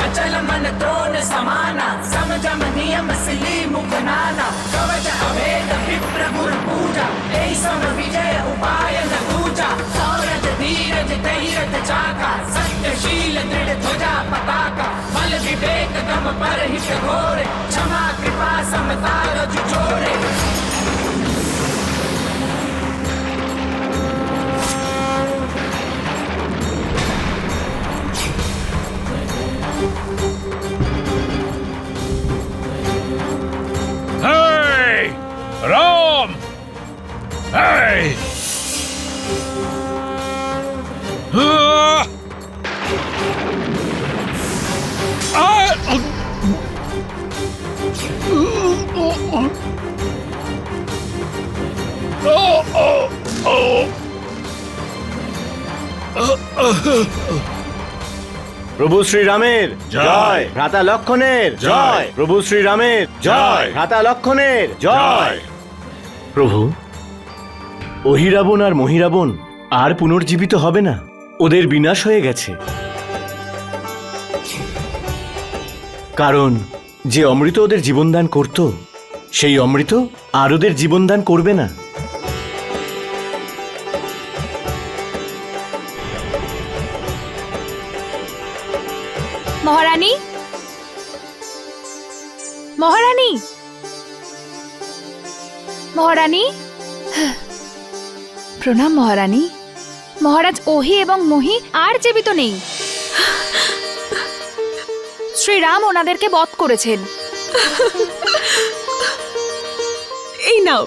अचल मन त्रोण समाना समझम नियम सिलीम बनाना कवच अभेद विप्र गुर पूजा ऐ सम विजय उपाय न दूजा सौरज धीरज धैर्य चाका सत्यशील दृढ़ ध्वजा पताका बल विवेक दम पर हित घोरे क्षमा कृपा समता रजु जोड़े Hey! Ram! Hey! প্রভু শ্রীরামের জয়, ভ্রাতা লক্ষণের জয়, প্রভু শ্রীরামের জয়, ভ্রাতা লক্ষণের জয়। প্রভু, অহিরাবণ আর মহিরাবণ আর পুনর্জীবিত হবে না, ওদের বিনাশ হয়ে গেছে। কারণ যে অমৃত ওদের জীবনদান করত, সেই অমৃত আর ওদের জীবনদান করবে না। মহারানী, মহারানী, মহারানী, প্রণাম মহারানী। মহারাজ ওহি এবং মহি আর জীবিত নেই। শ্রীরাম ওনাদেরকে বধ করেছেন। এই নাও,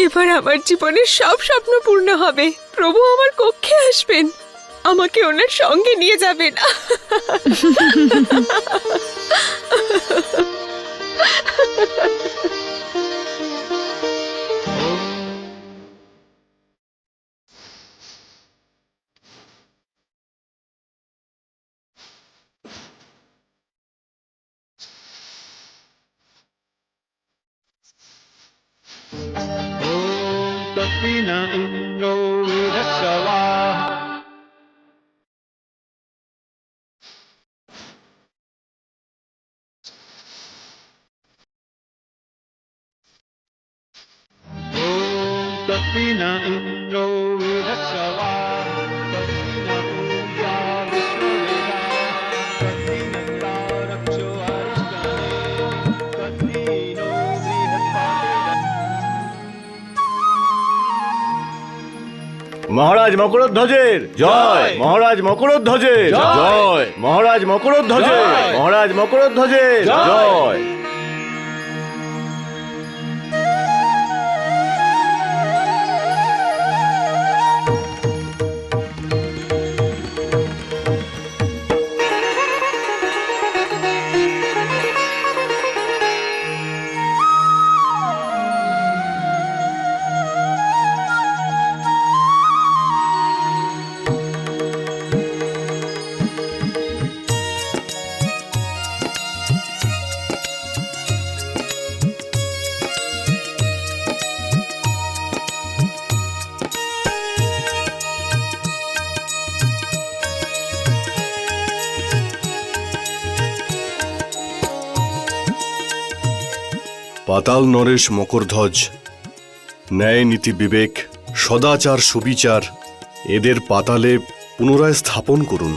এবার আমার জীবনের সব স্বপ্ন পূর্ণ হবে। প্রভু আমার কক্ষে আসবেন, আমাকে ওনার সঙ্গে নিয়ে যাবেন। মহারাজ মকরধ্বজের জয়, মহারাজ মকরধ্বজের জয়, মহারাজ মকরধ্বজের, মহারাজ মকরধ্বজের জয়। পাতাল নরেশ মকরধ্বজ ন্যায় নীতি বিবেক সদাচার সুবিচার এদের পাতালে পুনরায় স্থাপন করুন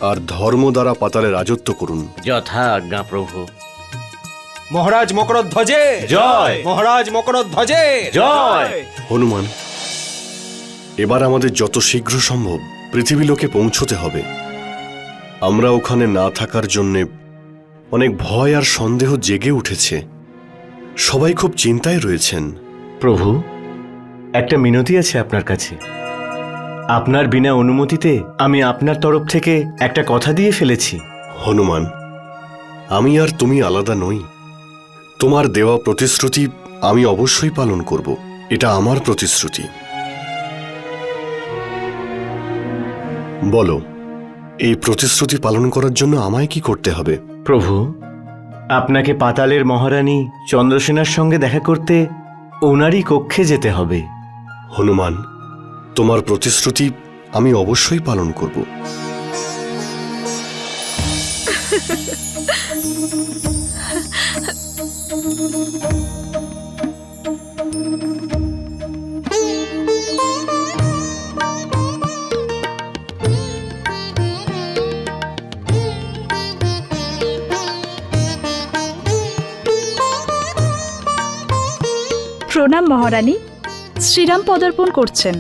আর ধর্ম দ্বারা পাতালে রাজত্ব করুন। যথা আজ্ঞা প্রভু। মহারাজ মকরধ্বজে জয়, মহারাজ মকরধ্বজে জয়। হনুমান, এবার আমাদের যত শীঘ্র সম্ভব পৃথিবীলোকে পৌঁছতে হবে। আমরা ওখানে না থাকার জন্যে অনেক ভয় আর সন্দেহ জেগে উঠেছে, সবাই খুব চিন্তায় রয়েছেন। প্রভু, একটা মিনতি আছে আপনার কাছে। আপনার বিনা অনুমতিতে আমি আপনার তরফ থেকে একটা কথা দিয়ে ফেলেছি। হনুমান, আমি আর তুমি আলাদা নই। তোমার দেওয়া প্রতিশ্রুতি আমি অবশ্যই পালন করব, এটা আমার প্রতিশ্রুতি। বলো, এই প্রতিশ্রুতি পালন করার জন্য আমায় কি করতে হবে? প্রভু, আপনাকে পাতালের মহারানী চন্দ্রসেনার সঙ্গে দেখা করতে ওনারই কক্ষে যেতে হবে। হনুমান, তোমার প্রতিশ্রুতি আমি অবশ্যই পালন করব। প্রণাম মহারানী, শ্রীরাম পদার্পণ করছেন।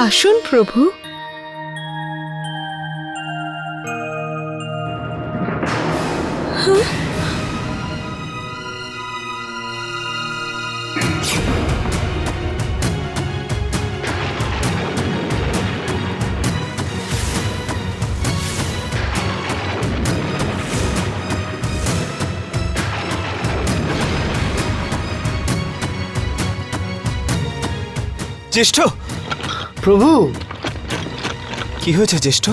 আসুন প্রভু। জ্যেষ্ঠ, প্রভু, কি হয়েছে জ্যেষ্ঠ?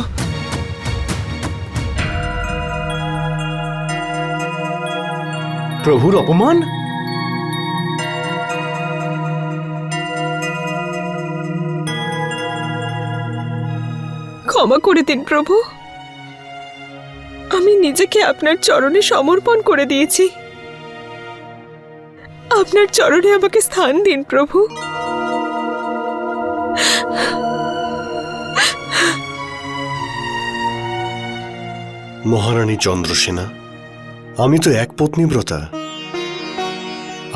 প্রভুর অপমান? ক্ষমা করে দিন প্রভু, আমি নিজেকে আপনার চরণে সমর্পণ করে দিয়েছি। আপনার চরণে আমাকে স্থান দিন প্রভু। মহারানী চন্দ্রসেনা, আমি তো এক পত্নীব্রতা।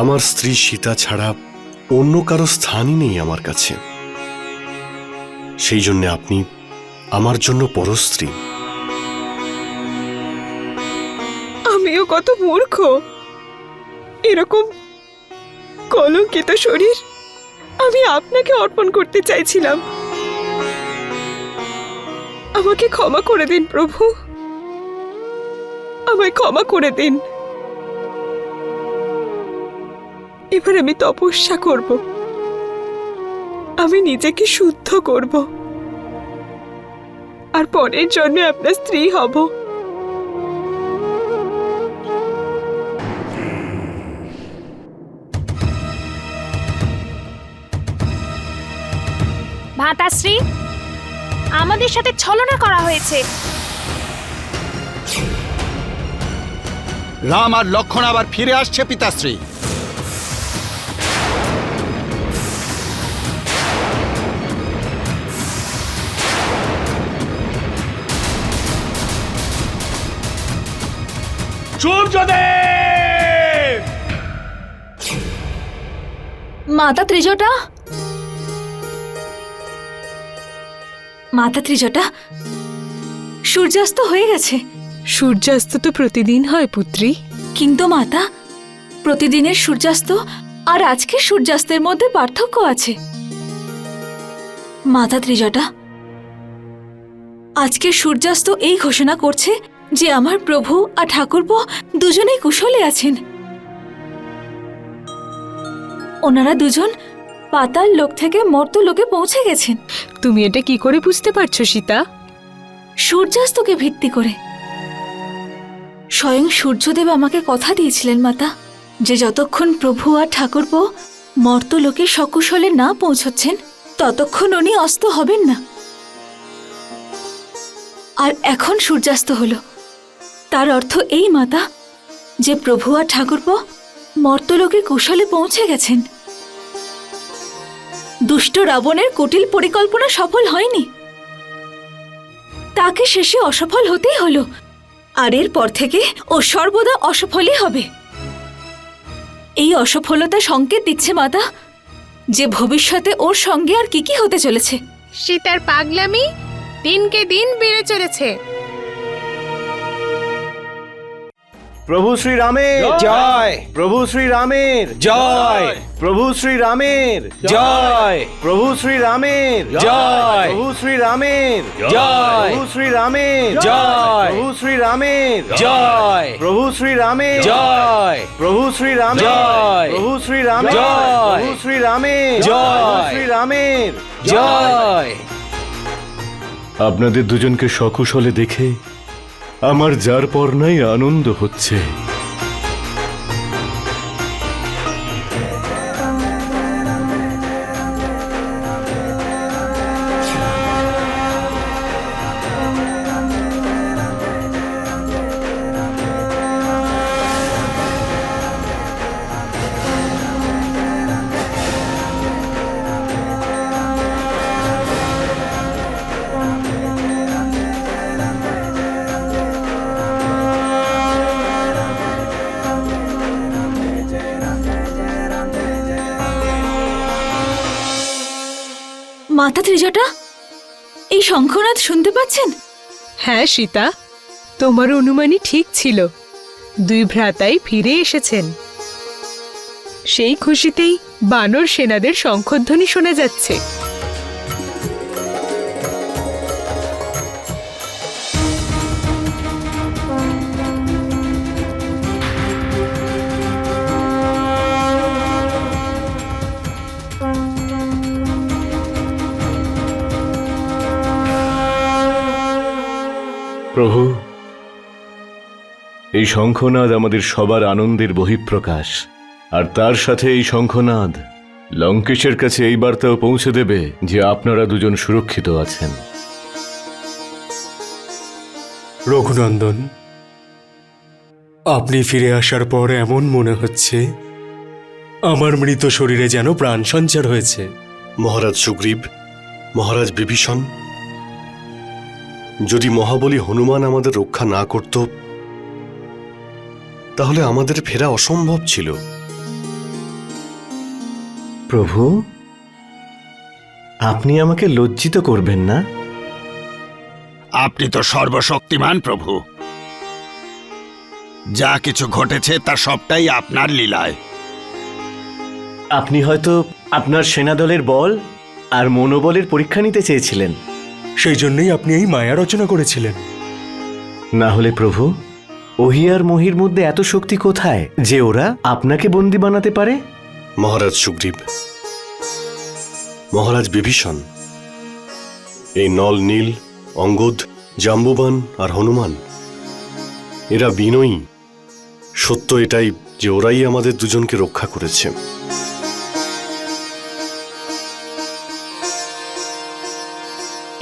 আমার স্ত্রী সীতা ছাড়া অন্য কারো স্থানই নেই আমার কাছে। সেই জন্য আপনি আমার জন্য পরস্ত্রী। আমিও কত মূর্খ, এরকম কলঙ্কিত শরীর আমি আপনাকে অর্পণ করতে চাইছিলাম। আমাকে ক্ষমা করে দিন প্রভু, আমায় ক্ষমা করে দিন। এবার আমি তপস্যা করব, আমি নিজেকে শুদ্ধ করব, আর পরের জন্মে আপনার স্ত্রী হব। ভাতাশ্রী, আমাদের সাথে ছলনা করা হয়েছে। রাম আর লক্ষণ আবার ফিরে আসছে পিতাশ্রী। সূর্যদেব! মাতা ত্রিজটা, মাতা ত্রিজটা, সূর্যাস্ত হয়ে গেছে। সূর্যাস্ত তো প্রতিদিন হয় পুত্রী। কিন্তু মাতা, প্রতিদিনের সূর্যাস্ত আর আজকে সূর্যাস্তের মধ্যে পার্থক্য আছে। মাতা ত্রিজটা, আজকে সূর্যাস্ত এই ঘোষণা করছে যে আমার প্রভু আর ঠাকুরপো দুজনেই কুশলে আছেন। ওনারা দুজন পাতাল লোক থেকে মর্ত লোকে পৌঁছে গেছেন। তুমি এটা কি করে বুঝতে পারছো সীতা? সূর্যাস্তকে ভিত্তি করে। স্বয়ং সূর্যদেব আমাকে কথা দিয়েছিলেন মাতা, যে যতক্ষণ প্রভু আর ঠাকুরপো মর্তলোকে সকুশলে না পৌঁছচ্ছেন ততক্ষণ উনি অস্ত হবেন না। আর এখন সূর্যাস্ত হলো, তার অর্থ এই মাতা যে প্রভু আর ঠাকুরপো মর্তলোকে কুশলে পৌঁছে গেছেন। দুষ্ট রাবণের কুটিল পরিকল্পনা সফল হয়নি, তাকে শেষে অসফল হতেই হলো। আর এরপর থেকে ও সর্বদা অসফলই হবে। এই অসফলতা সংকেত দিচ্ছে মাতা যে ভবিষ্যতে ওর সঙ্গে আর কি কি হতে চলেছে। সীতার পাগলামি দিনকে দিন বেড়ে চলেছে। প্রভু শ্রী রামের জয় প্রভু শ্রী রামের জয় প্রভু শ্রী রামের জয় প্রভু শ্রী রামের জয় প্রভু শ্রী রামের জয় প্রভু শ্রী রামের জয় প্রভু শ্রী রামের জয় প্রভু শ্রী রামের জয় প্রভু শ্রী রামের জয় প্রভু শ্রী রামের জয় প্রভু শ্রী রামের জয় প্রভু শ্রী রামের জয়। আপনাদের দুজনকে সকুশলে দেখে আমার যার পর নাই আনন্দ হচ্ছে। মাতা ত্রিজটা, এই শঙ্খনাদ শুনতে পাচ্ছেন? হ্যাঁ সীতা, তোমার অনুমানই ঠিক ছিল। দুই ভ্রাতাই ফিরে এসেছেন। সেই খুশিতেই বানর সেনাদের শঙ্খধ্বনি শোনা যাচ্ছে। প্রভু, এই শঙ্খনাদ আমাদের সবার আনন্দের বহিঃপ্রকাশ, আর তার সাথে এই শঙ্খনাদ লঙ্কেশের কাছে এই বার্তাও পৌঁছে দেবে যে আপনারা দুজন সুরক্ষিত আছেন। রঘুনন্দন, আপনি ফিরে আসার পর এমন মনে হচ্ছে আমার মৃত শরীরে যেন প্রাণ সঞ্চার হয়েছে। মহারাজ সুগ্রীব, মহারাজ বিভীষণ, যদি মহাবলী হনুমান আমাদের রক্ষা না করত তাহলে আমাদের ফেরা অসম্ভব ছিল। প্রভু, আপনি আমাকে লজ্জিত করবেন না। আপনি তো সর্বশক্তিমান প্রভু, যা কিছু ঘটেছে তা সবটাই আপনার লীলায়। আপনি হয়তো আপনার সেনাদলের বল আর মনোবলের পরীক্ষা নিতে চেয়েছিলেন। সেই জন্যই আপনি এই মায়া রচনা করেছিলেন। না হলে প্রভু, ওহি আর মহির মধ্যে এত শক্তি কোথায় যে ওরা আপনাকে বন্দী বানাতে পারে? মহারাজ সুগ্রীব, মহারাজ বিভীষণ, এই নল নীল, অঙ্গদ, জাম্বুবান আর হনুমান এরা বিনয়ী। সত্য এটাই যে ওরাই আমাদের দুজনকে রক্ষা করেছে।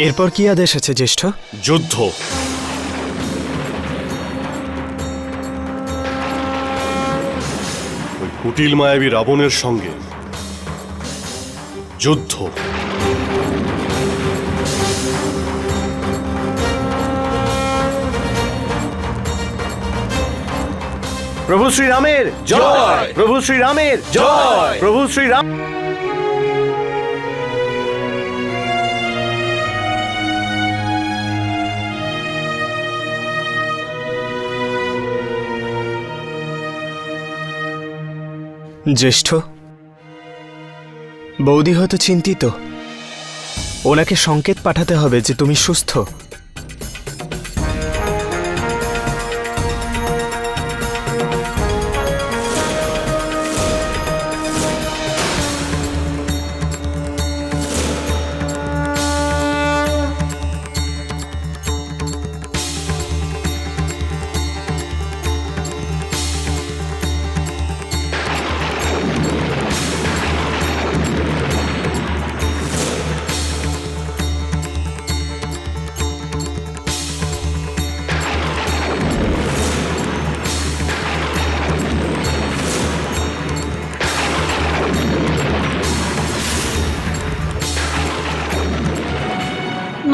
এরপর কি আদেশ আছে জ্যেষ্ঠ? যুদ্ধ। ওই কুটিল মায়াবী রাবণের সঙ্গে যুদ্ধ। প্রভু শ্রী রামের জয়! প্রভু শ্রী রামের জয়! প্রভু শ্রী রাম। জ্যেষ্ঠ, বৌদি হয়তো চিন্তিত। ওনাকে সংকেত পাঠাতে হবে যে তুমি সুস্থ।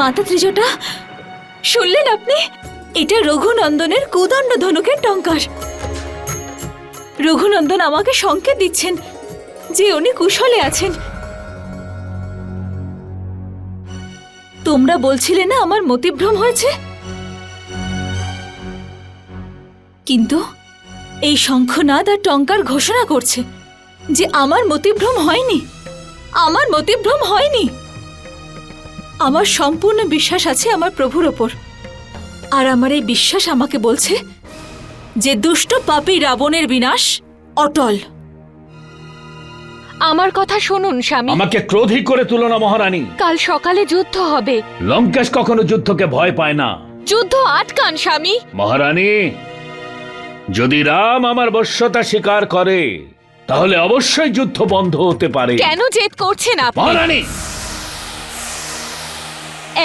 মাতা ত্রিজটা, শুনলেন আপনি? এটা রঘুনন্দনের কুদণ্ড ধনুকের টঙ্কার। রঘুনন্দন আমাকে সংকেত দিচ্ছেন যে উনি কুশলে আছেন। তোমরা বলছিলে না আমার মতিভ্রম হয়েছে, কিন্তু এই শঙ্খনাদ আর টঙ্কার ঘোষণা করছে যে আমার মতিভ্রম হয়নি, আমার মতিভ্রম হয়নি। আমার সম্পূর্ণ বিশ্বাস আছে আমার প্রভুর ওপর, আর আমার এই বিশ্বাস আমাকে বলছে যে দুষ্ট পাপী রাবণের বিনাশ অটল। আমার কথা শুনুন স্বামী। আমাকে ক্রোধী করে তুলো না মহারানী। কাল সকালে যুদ্ধ হবে। লঙ্কেশ কখনো যুদ্ধকে ভয় পায় না। যুদ্ধ আটকান স্বামী। মহারানী, যদি রাম আমার বশ্যতা স্বীকার করে তাহলে অবশ্যই যুদ্ধ বন্ধ হতে পারে। কেন জেদ করছেন আপনি? মহারানী,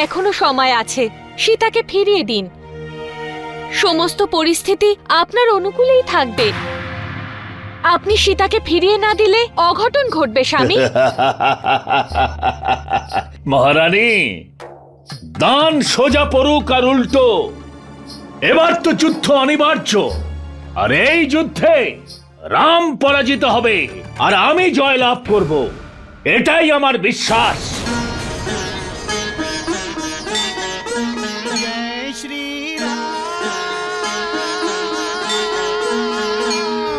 এখনো সময় আছে, সীতাকে ফিরিয়ে দিন। সমস্ত পরিস্থিতি আপনার অনুকূলেই থাকবে। আপনি সীতাকে ফিরিয়ে না দিলে অঘটন ঘটবে স্বামী। মহারানী, দান সোজা পড়ুক আর উল্টো, এবার তো যুদ্ধ অনিবার্য। আর এই যুদ্ধে রাম পরাজিত হবে আর আমি জয়লাভ করব, এটাই আমার বিশ্বাস।